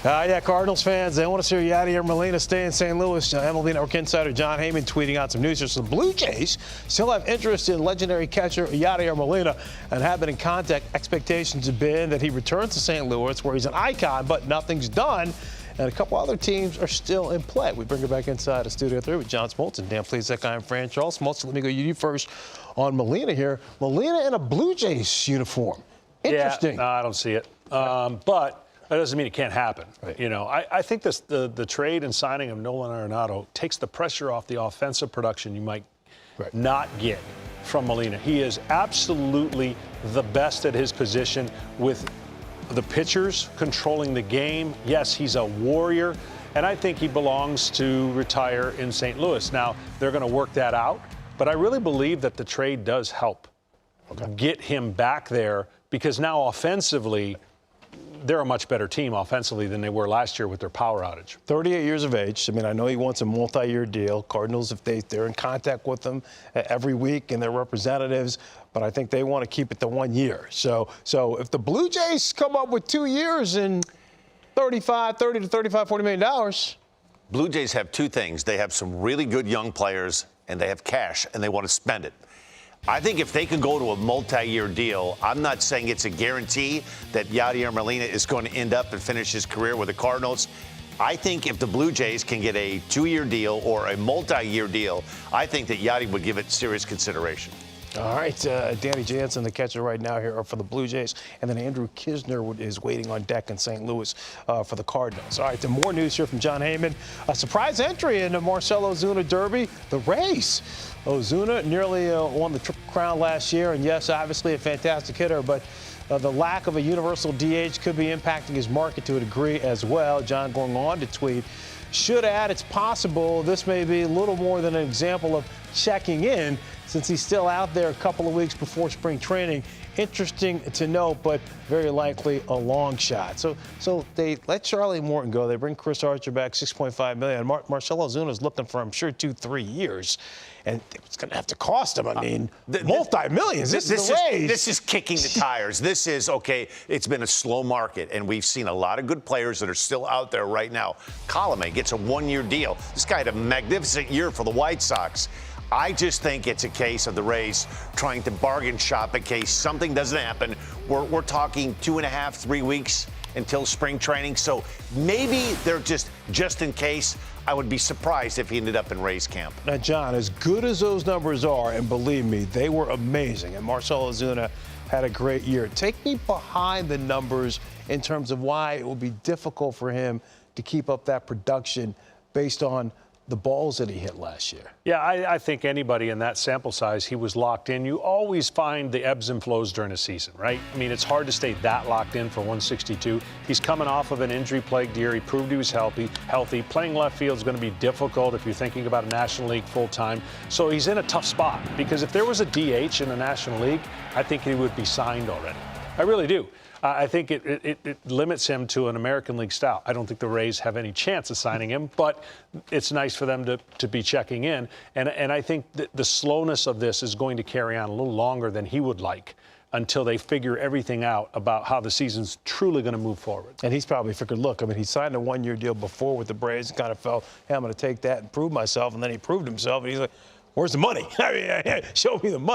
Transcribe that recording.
Yeah, Cardinals fans, they want to see Yadier Molina stay in St. Louis. MLB Network insider John Heyman tweeting out some news here. So the Blue Jays still have interest in legendary catcher Yadier Molina and have been in contact. Expectations have been that he returns to St. Louis, where he's an icon, but nothing's done. And a couple other teams are still in play. We bring it back inside the Studio 3 with John Smoltz and Dan Plesac. I'm Fran Charles. Smoltz, let me go you first on Molina here. Molina in a Blue Jays uniform. Interesting. Yeah, no, I don't see it. But that doesn't mean it can't happen. Right. You know, I think the trade and signing of Nolan Arenado takes the pressure off the offensive production you might not get from Molina. He is absolutely the best at his position with the pitchers controlling the game. Yes, he's a warrior, and I think he belongs to retire in St. Louis. Now, they're going to work that out, but I really believe that the trade does help get him back there, because now offensively, they're a much better team offensively than they were last year with their power outage. 38 years of age. I mean, I know he wants a multi-year deal. Cardinals, if they're in contact with him every week and their representatives, but I think they want to keep it to 1 year. So if the Blue Jays come up with 2 years and $30 to $35, $40 million. Blue Jays have two things. They have some really good young players, and they have cash, and they want to spend it. I think if they can go to a multi-year deal, I'm not saying it's a guarantee that Yadier Molina is going to end up and finish his career with the Cardinals. I think if the Blue Jays can get a 2-year deal or a multi-year deal, I think that Yadier would give it serious consideration. All right, Danny Jansen, the catcher right now here for the Blue Jays, and then Andrew Kisner is waiting on deck in St. Louis for the Cardinals. All right, then more news here from John Heyman. A surprise entry in the Marcell Ozuna Derby, the race. Ozuna nearly won the Triple Crown last year, and yes, obviously a fantastic hitter, but the lack of a universal DH could be impacting his market to a degree as well. John going on to tweet, should add, it's possible this may be a little more than an example of checking in, since he's still out there a couple of weeks before spring training. Interesting to note, but very likely a long shot. So they let Charlie Morton go. They bring Chris Archer back, $6.5 million. Marcell Ozuna is looking for, I'm sure, 2-3 years. And it's going to have to cost him. I mean, multi-millions. This is kicking the tires. This is, okay, it's been a slow market, and we've seen a lot of good players that are still out there right now. Colomé gets a 1-year deal. This guy had a magnificent year for the White Sox. I just think it's a case of the Rays trying to bargain shop in case something doesn't happen. We're talking 2.5, 3 weeks until spring training. So maybe they're just in case. I would be surprised if he ended up in Rays camp. Now, John, as good as those numbers are, and believe me, they were amazing, and Marcell Ozuna had a great year. Take me behind the numbers in terms of why it will be difficult for him to keep up that production based on the balls that he hit last year. Yeah, I think anybody in that sample size, he was locked in. You always find the ebbs and flows during a season, right? I mean, it's hard to stay that locked in for 162. He's coming off of an injury-plagued year. He proved he was healthy. Playing left field is going to be difficult if you're thinking about a National League full-time. So he's in a tough spot, because if there was a DH in the National League, I think he would be signed already. I really do. I think it limits him to an American League style. I don't think the Rays have any chance of signing him, but it's nice for them to be checking in. And I think that the slowness of this is going to carry on a little longer than he would like, until they figure everything out about how the season's truly going to move forward. And he's probably figured, look, I mean, he signed a 1-year deal before with the Braves and kind of felt, hey, I'm going to take that and prove myself. And then he proved himself. And he's like, where's the money? I mean, show me the money.